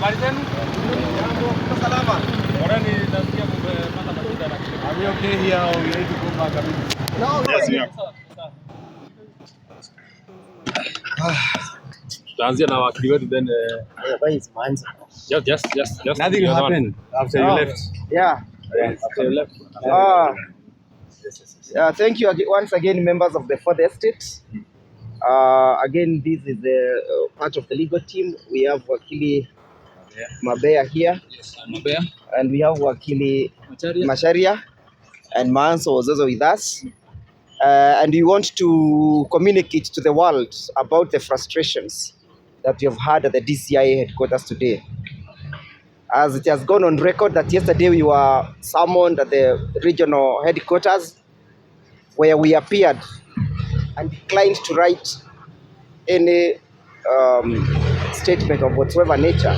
Habari zenu? Salama. Are we okay here or we need to go back a bit? No. Yes, we are. Tuanzie na wakili wetu then just nothing happened after you left. Yeah. After you left. Thank you once again, members of the Fourth Estate. Again, this is the part of the legal team. We have Wakili Mabea here. Yes, Mabea. And we have Wakili Masharia. And Manso was also with us. And we want to communicate to the world about the frustrations that we have had at the DCI headquarters today. As it has gone on record that yesterday we were summoned at the regional headquarters where we appeared and declined to write any statement of whatsoever nature,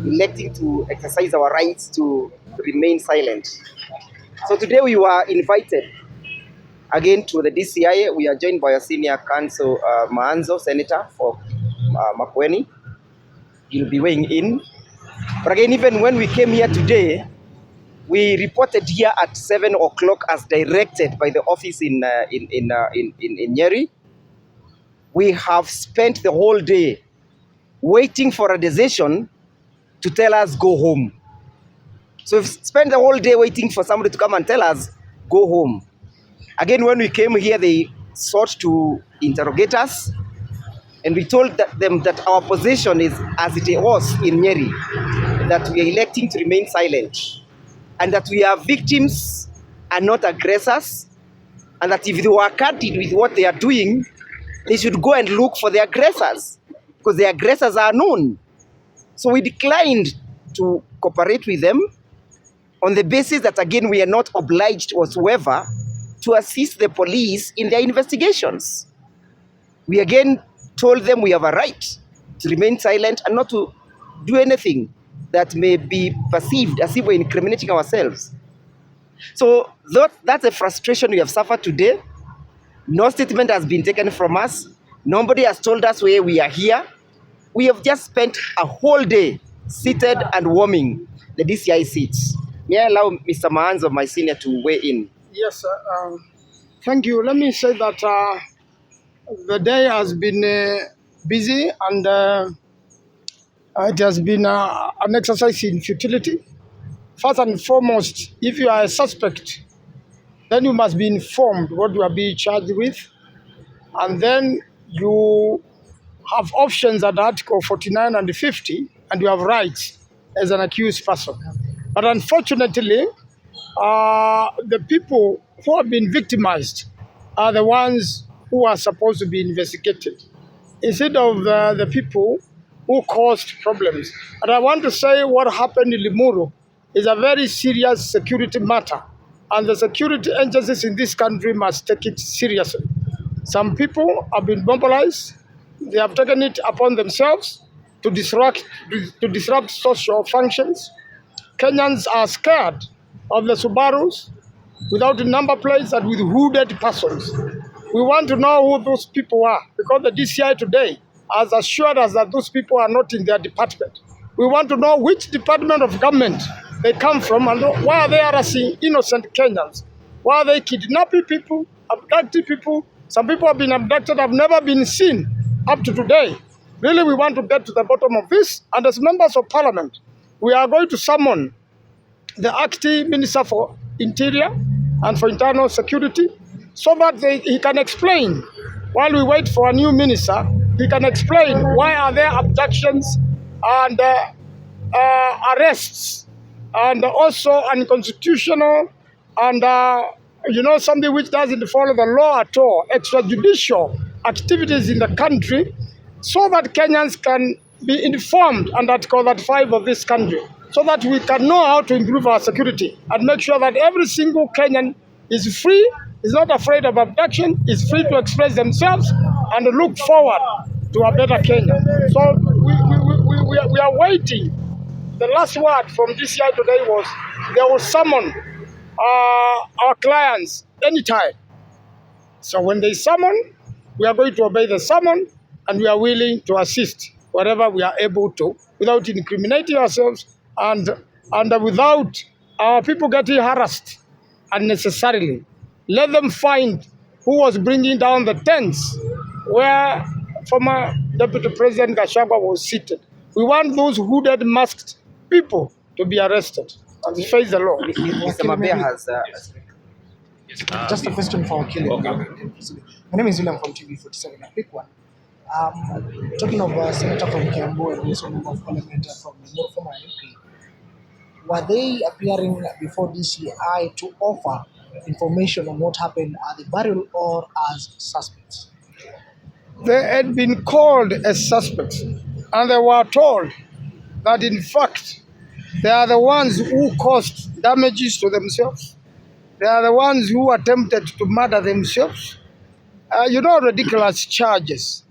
electing to exercise our rights to remain silent. So today we were invited again to the DCI. We are joined by a senior counsel, Maanzo, Senator for Makueni. He'll be weighing in. But again, even when we came here today, we reported here at 7 o'clock as directed by the office in Nyeri. We have spent the whole day waiting for a decision to tell us go home. So we've spent the whole day waiting for somebody to come and tell us go home. Again, when we came here, they sought to interrogate us, and we told them that our position is as it was in Nyeri, that we are electing to remain silent, and that we are victims and not aggressors, and that if they were candid with what they are doing, they should go and look for the aggressors, because the aggressors are known. So we declined to cooperate with them on the basis that, again, we are not obliged whatsoever to assist the police in their investigations. We again told them we have a right to remain silent and not to do anything that may be perceived as if we're incriminating ourselves. So that's a frustration we have suffered today. No statement has been taken from us. Nobody has told us where we are here. We have just spent a whole day seated and warming the DCI seats. May I allow Mr. Maanzo, my senior, to weigh in? Yes, thank you. Let me say that the day has been busy, and it has been an exercise in futility. First and foremost, if you are a suspect, then you must be informed what you are being charged with, and then you have options at Article 49 and 50, and you have rights as an accused person. But unfortunately, the people who have been victimized are the ones who are supposed to be investigated, instead of the people who caused problems. And I want to say what happened in Limuru is a very serious security matter, and the security agencies in this country must take it seriously. Some people have been mobilized. They have taken it upon themselves to disrupt social functions. Kenyans are scared of the Subarus without number plates and with hooded persons. We want to know who those people are, because the DCI today has assured us that those people are not in their department. We want to know which department of government they come from, and why are they harassing innocent Kenyans? Why are they kidnapping people, abducting people? Some people have been abducted, have never been seen up to today. Really, we want to get to the bottom of this, and as members of parliament, we are going to summon the acting Minister for Interior and for Internal Security, so that he can explain, while we wait for a new minister, he can explain why are there abductions and arrests, and also unconstitutional and something which doesn't follow the law at all, extrajudicial activities in the country, so that Kenyans can be informed under Article 35 of this country, so that we can know how to improve our security and make sure that every single Kenyan is free, is not afraid of abduction, is free to express themselves and look forward to a better Kenya. So we are waiting. The last word from DCI today was they will summon our clients anytime. So when they summon, we are going to obey the summon, and we are willing to assist wherever we are able to without incriminating ourselves, and without our people getting harassed unnecessarily. Let them find who was bringing down the tents where former Deputy President Gachagua was seated. We want those hooded, masked people to be arrested and face the law. Mr. Mabea has Just a question for Akili. Okay. My name is William from TV47. A quick one. Talking of Senator from Kiambu and also member of Parliament from the former MP, were they appearing before DCI to offer information on what happened at the burial or as suspects? They had been called as suspects, and they were told that in fact they are the ones who caused damages to themselves. They are the ones who attempted to murder themselves. Ridiculous charges.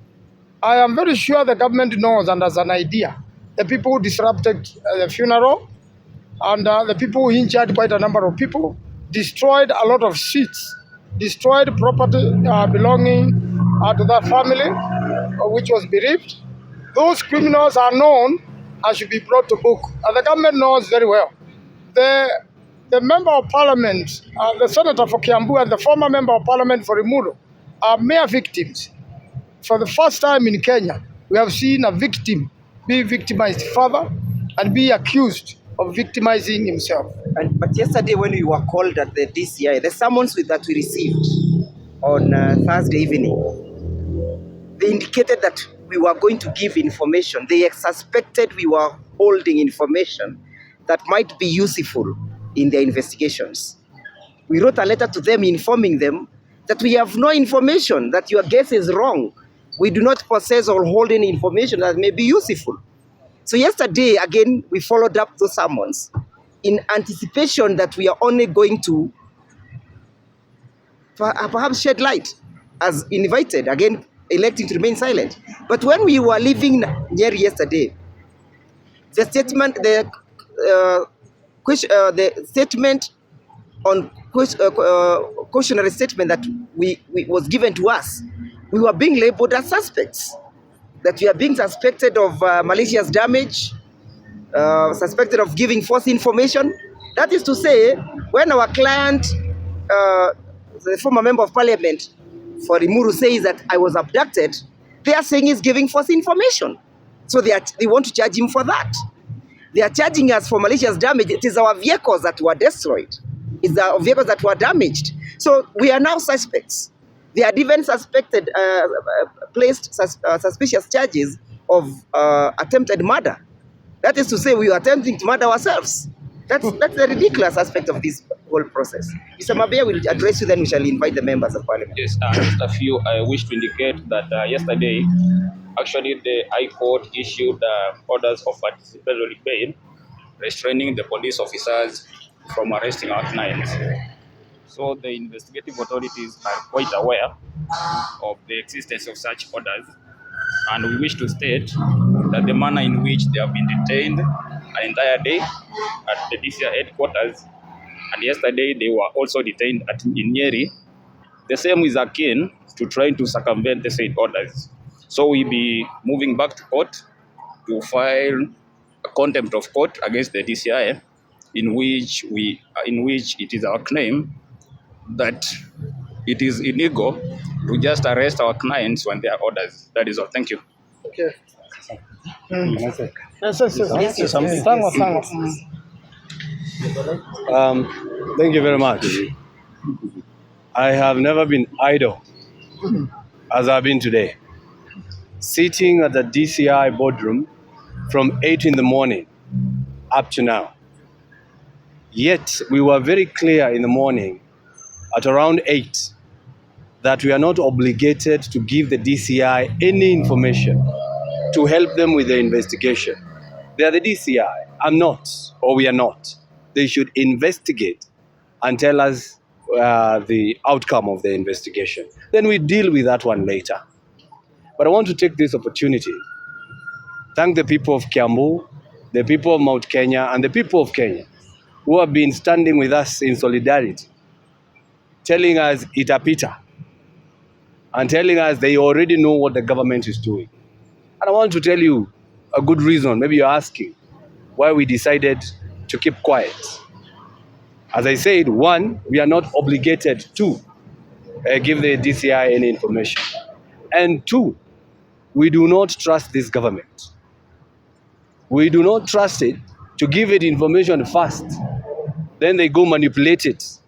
I am very sure the government knows and has an idea. The people who disrupted the funeral and the people who injured quite a number of people, destroyed a lot of seats, destroyed property belonging to that family, which was bereaved. Those criminals are known and should be brought to book. And the government knows very well. The member of parliament, the senator for Kiambu and the former member of parliament for Rimuru are mere victims. For the first time in Kenya, we have seen a victim be victimized further and be accused of victimizing himself. but yesterday when we were called at the DCI, the summons that we received on Thursday evening, they indicated that we were going to give information. They suspected we were holding information that might be useful in their investigations. We wrote a letter to them informing them that we have no information, that your guess is wrong. We do not possess or hold any information that may be useful. So yesterday, again, we followed up those summons in anticipation that we are only going to perhaps shed light as invited, again, electing to remain silent. But when we were leaving Nyeri yesterday, the statement, the statement on cautionary statement that we was given to us, we were being labeled as suspects, that we are being suspected of malicious damage, suspected of giving false information. That is to say, when our client, the former member of parliament for Rimuru, says that I was abducted, they are saying he's giving false information. So they want to charge him for that. They are charging us for malicious damage. It is our vehicles that were destroyed. It's our vehicles that were damaged. So we are now suspects. They had even placed suspicious charges of attempted murder. That is to say, we are attempting to murder ourselves. That's the ridiculous aspect of this whole process. Mr. Mabea will address you, then we shall invite the members of parliament. Yes, just a few. I wish to indicate that yesterday, actually, the High Court issued orders of participatory bail, restraining the police officers from arresting our clients. So the investigative authorities are quite aware of the existence of such orders, and we wish to state that the manner in which they have been detained an entire day at the DCI headquarters, and yesterday they were also detained in Nyeri, the same is akin to trying to circumvent the said orders. So we'll be moving back to court to file a contempt of court against the DCI, in which it is our claim that it is illegal to just arrest our clients when there are orders. That is all. Thank you. Okay. Yes, Yes. Thank you very much. I have never been idle as I've been today. Sitting at the DCI boardroom from 8 in the morning up to now. Yet we were very clear in the morning at around 8 that we are not obligated to give the DCI any information to help them with the investigation. They are the DCI. I'm not, or we are not. They should investigate and tell us the outcome of the investigation. Then we deal with that one later. But I want to take this opportunity, thank the people of Kiambu, the people of Mount Kenya, and the people of Kenya who have been standing with us in solidarity, telling us itapita, and telling us they already know what the government is doing. And I want to tell you, a good reason. Maybe you're asking why we decided to keep quiet. As I said, one, we are not obligated to give the DCI any information. And two, we do not trust this government. We do not trust it to give it information first. Then they go manipulate it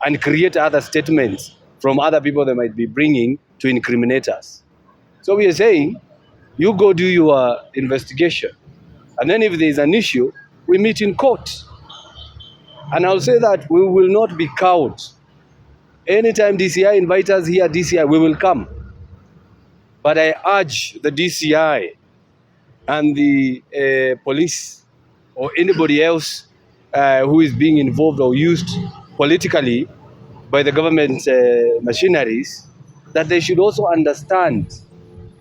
and create other statements from other people they might be bringing to incriminate us. So we are saying, you go do your investigation. And then if there is an issue, we meet in court. And I'll say that we will not be cowed. Anytime DCI invites us here, DCI, we will come. But I urge the DCI and the police or anybody else who is being involved or used politically by the government machineries that they should also understand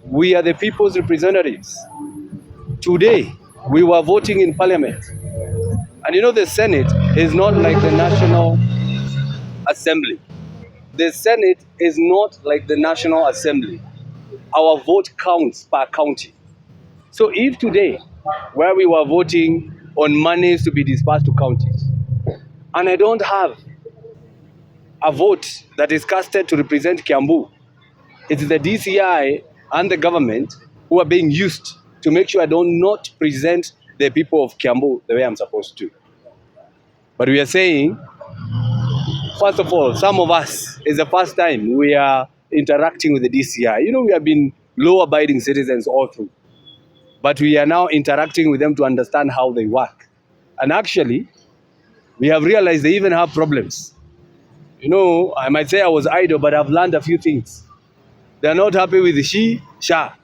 we are the people's representatives. Today, we were voting in parliament. And you know, the Senate is not like the National Assembly. The Senate is not like the National Assembly. Our vote counts per county. So if today, where we were voting on monies to be dispersed to counties, and I don't have a vote that is casted to represent Kiambu, it's the DCI and the government who are being used to make sure I do not present the people of Kiambu the way I'm supposed to. But we are saying, first of all, some of us, it's the first time we are interacting with the DCI. You know, we have been law-abiding citizens all through. But we are now interacting with them to understand how they work. And actually, we have realized they even have problems. You know, I might say I was idle, but I've learned a few things. They are not happy with the SHA.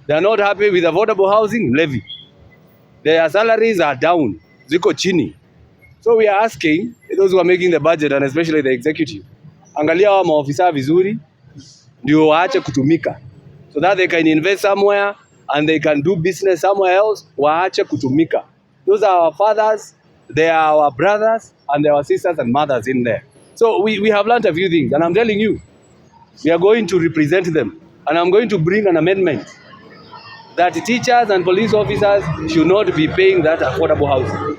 They are not happy with affordable housing levy. Their salaries are down. Ziko chini. So we are asking those who are making the budget, and especially the executive, angalia hawa maofisa vizuri, ndio waache kutumika, so that they can invest somewhere and they can do business somewhere else. Waache kutumika. Those are our fathers, they are our brothers, and they are our sisters and mothers in there. So we have learned a few things, and I'm telling you, we are going to represent them. And I'm going to bring an amendment that teachers and police officers should not be paying that affordable housing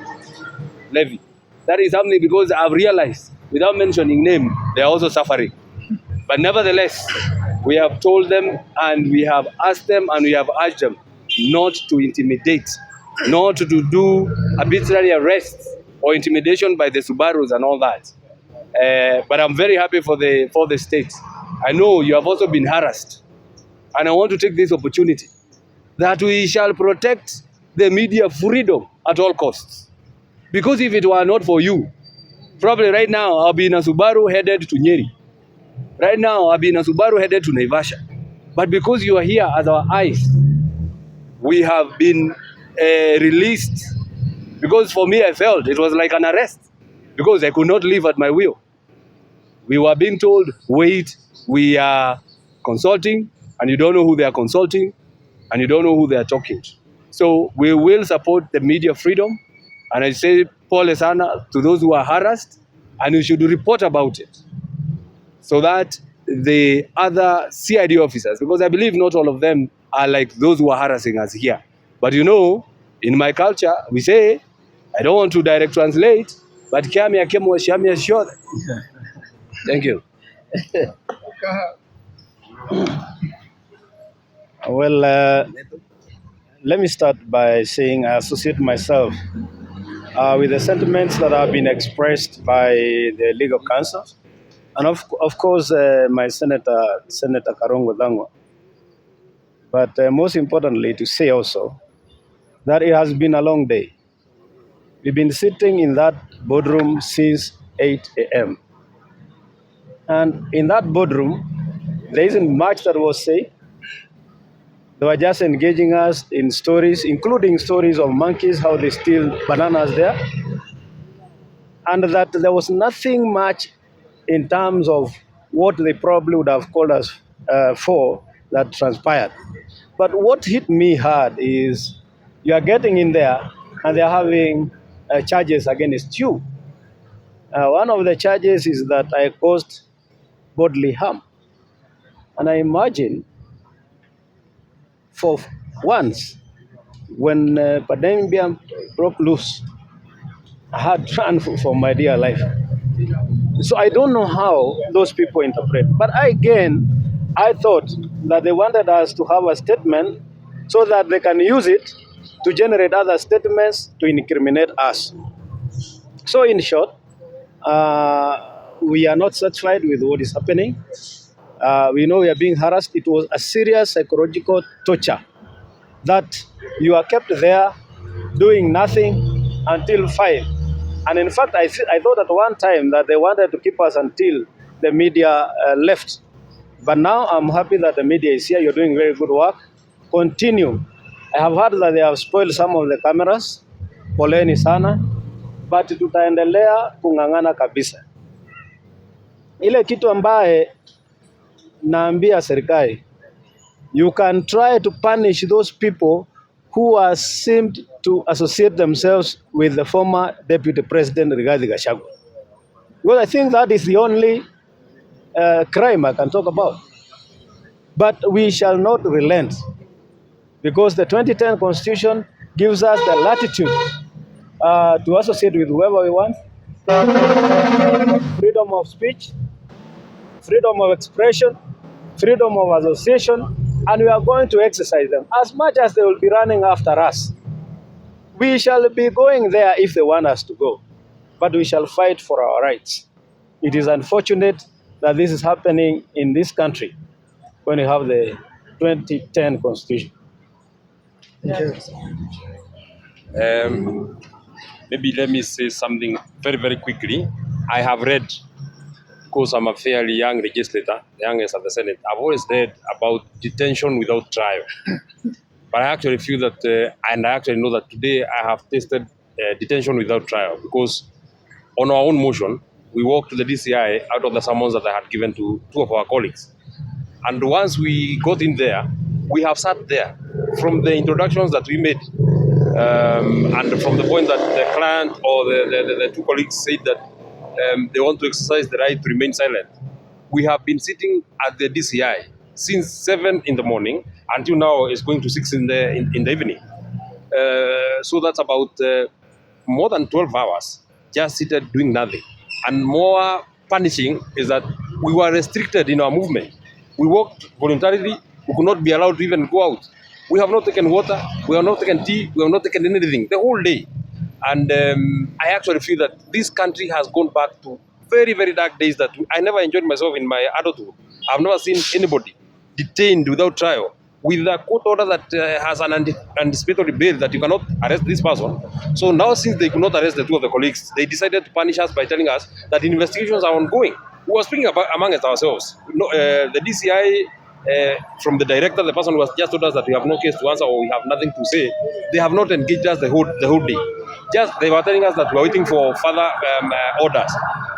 levy. That is something, because I've realized, without mentioning name, they are also suffering. But nevertheless, we have told them and we have asked them and we have urged them not to intimidate, not to do arbitrary arrests or intimidation by the Subarus and all that. But I'm very happy for the state. I know you have also been harassed. And I want to take this opportunity that we shall protect the media freedom at all costs. Because if it were not for you, probably right now I'll be in a Subaru headed to Nyeri. Right now I'll be in a Subaru headed to Naivasha. But because you are here as our eyes, we have been released. Because for me, I felt it was like an arrest, because I could not live at my will. We were being told, wait, we are consulting, and you don't know who they are consulting, and you don't know who they are talking to. So we will support the media freedom, and I say, pole sana to those who are harassed, and you should report about it, so that the other CID officers, because I believe not all of them are like those who are harassing us here. But you know, in my culture, we say, I don't want to direct translate, but Kiamia Kemo Shamia Shod. Thank you. Well, let me start by saying I associate myself with the sentiments that have been expressed by the legal counsel, and of course my Senator Karungo. But most importantly, to say also that it has been a long day. We've been sitting in that boardroom since 8 a.m. And in that boardroom, there isn't much that was said. They were just engaging us in stories, including stories of monkeys, how they steal bananas there. And that there was nothing much in terms of what they probably would have called us for that transpired. But what hit me hard is you are getting in there and they're having charges against you. One of the charges is that I caused bodily harm. And I imagine for once, when pandemic broke loose, I had to run for my dear life. So I don't know how those people interpret. But I thought that they wanted us to have a statement so that they can use it to generate other statements to incriminate us. So in short, we are not satisfied with what is happening. We know we are being harassed. It was a serious psychological torture that you are kept there doing nothing until 5. And in fact, I thought at one time that they wanted to keep us until the media left. But now I'm happy that the media is here. You're doing very good work. Continue. I have heard that they have spoiled some of the cameras. Poleni sana. But tutaendelea kung'ang'ana kabisa. Ile kitu ambaye naambia serikali, you can try to punish those people who are seemed to associate themselves with the former Deputy President Rigathi Gachagua. Well, I think that is the only crime I can talk about. But we shall not relent because the 2010 Constitution gives us the latitude to associate with whoever we want, freedom of speech, freedom of expression, freedom of association, and we are going to exercise them as much as they will be running after us. We shall be going there if they want us to go, but we shall fight for our rights. It is unfortunate that this is happening in this country when you have the 2010 Constitution. Maybe let me say something very, very quickly. I have read, because I'm a fairly young legislator, the youngest at the Senate, I've always read about detention without trial. But I actually feel that, and I actually know that today I have tasted detention without trial, because on our own motion, we walked to the DCI out of the summons that I had given to 2 of our colleagues. And once we got in there, we have sat there from the introductions that we made, and from the point that the client or the 2 colleagues said that they want to exercise the right to remain silent. We have been sitting at the DCI since 7 in the morning until now it's going to 6 in the evening. So that's about more than 12 hours just seated doing nothing. And more punishing is that we were restricted in our movement. We walked voluntarily. We could not be allowed to even go out. We have not taken water. We have not taken tea. We have not taken anything the whole day. And I actually feel that this country has gone back to very, very dark days that I never enjoyed myself in my adulthood. I've never seen anybody detained without trial, with a court order that has an anticipatory bail that you cannot arrest this person. So now, since they could not arrest the 2 of the colleagues, they decided to punish us by telling us that investigations are ongoing. We were speaking about amongst ourselves. The DCI, from the director, the person who has just told us that we have no case to answer or we have nothing to say, they have not engaged us the whole day. Just they were telling us that we are waiting for further orders.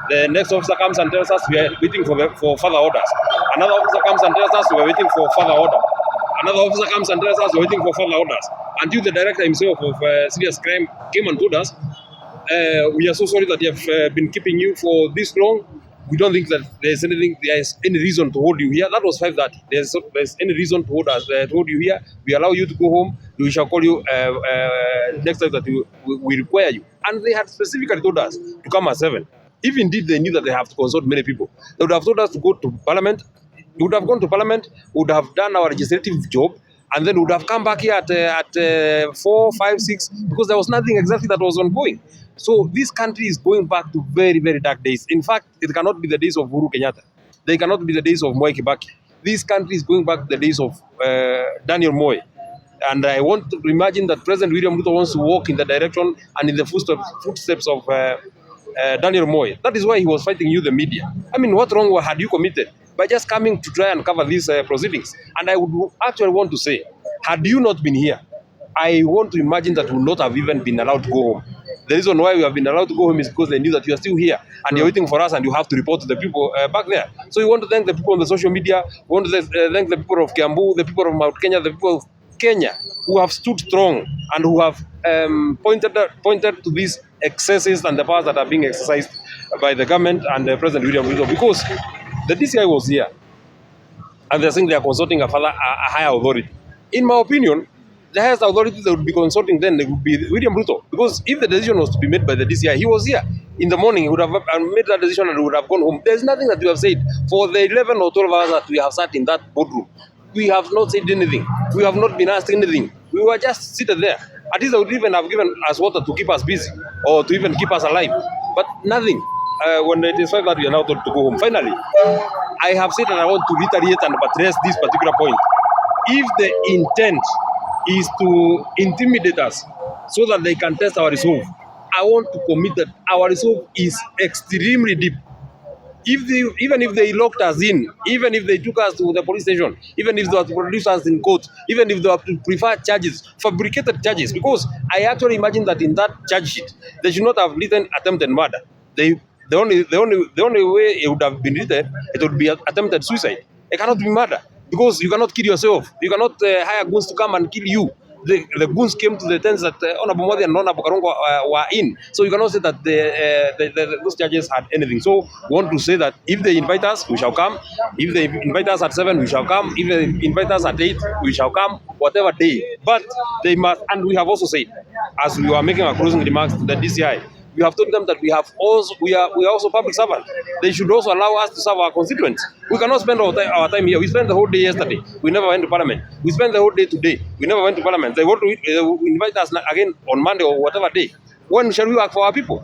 The next officer comes and tells us we are waiting for further orders. Another officer comes and tells us we are waiting for further order. Another officer comes and tells us we're waiting for further orders. Until the director himself of serious crime came and told us, we are so sorry that we have been keeping you for this long. We don't think that there's any reason to hold you here. That was 5:30. There's any reason to hold you here. We allow you to go home. We shall call you next time that we require you. And they had specifically told us to come at 7. If indeed they knew that they have to consult many people, they would have told us to go to Parliament. We would have gone to Parliament, would have done our legislative job, and then would have come back here at 4, 5, 6, because there was nothing exactly that was ongoing. So this country is going back to very, very dark days. In fact, it cannot be the days of Uhuru Kenyatta. They cannot be the days of Mwai Kibaki. This country is going back to the days of Daniel Moi. And I want to imagine that President William Ruto wants to walk in the direction and in the footsteps of Daniel Moi. That is why he was fighting you, the media. I mean, what wrong had you committed by just coming to try and cover these proceedings? And I would actually want to say, had you not been here, I want to imagine that we would not have even been allowed to go home. The reason why we have been allowed to go home is because they knew that you are still here and you're waiting for us and you have to report to the people back there. So we want to thank the people on the social media, we want to thank the people of Kiambu, the people of Mount Kenya, the people of Kenya who have stood strong and who have pointed to these excesses and the powers that are being exercised by the government and President William Ruto, because the DCI was here and they're saying they are consulting a higher authority. In my opinion, the highest authority that would be consulting then would be William Ruto. Because if the decision was to be made by the DCI, he was here in the morning. He would have made that decision and would have gone home. There's nothing that we have said for the 11 or 12 hours that we have sat in that boardroom. We have not said anything. We have not been asked anything. We were just seated there. At least they would even have given us water to keep us busy or to even keep us alive. But nothing. When it is that we are now told to go home. Finally, I have said and I want to reiterate and address this particular point. If the intent is to intimidate us so that they can test our resolve, I want to commit that our resolve is extremely deep. Even if they locked us in, even if they took us to the police station, even if they were to produce us in court, even if they were to prefer charges, fabricated charges, because I actually imagine that in that charge sheet, they should not have written attempted murder. The only way it would have been written, it would be attempted suicide. It cannot be murder because you cannot kill yourself. You cannot hire goons to come and kill you. The goons came to the tents that Honorable Modi and Honorable Karungo were in. So you cannot say that those judges had anything. So we want to say that if they invite us, we shall come. If they invite us at 7, we shall come. If they invite us at 8, we shall come, whatever day. But they must, and we have also said, as we were making our closing remarks to the DCI, we have told them that we are also public servants. They should also allow us to serve our constituents. We cannot spend our time here. We spent the whole day yesterday. We never went to Parliament. We spent the whole day today. We never went to Parliament. They want to invite us again on Monday or whatever day. When shall we work for our people?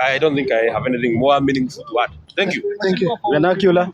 I don't think I have anything more meaningful to add. Thank you. Thank you. Vernacular.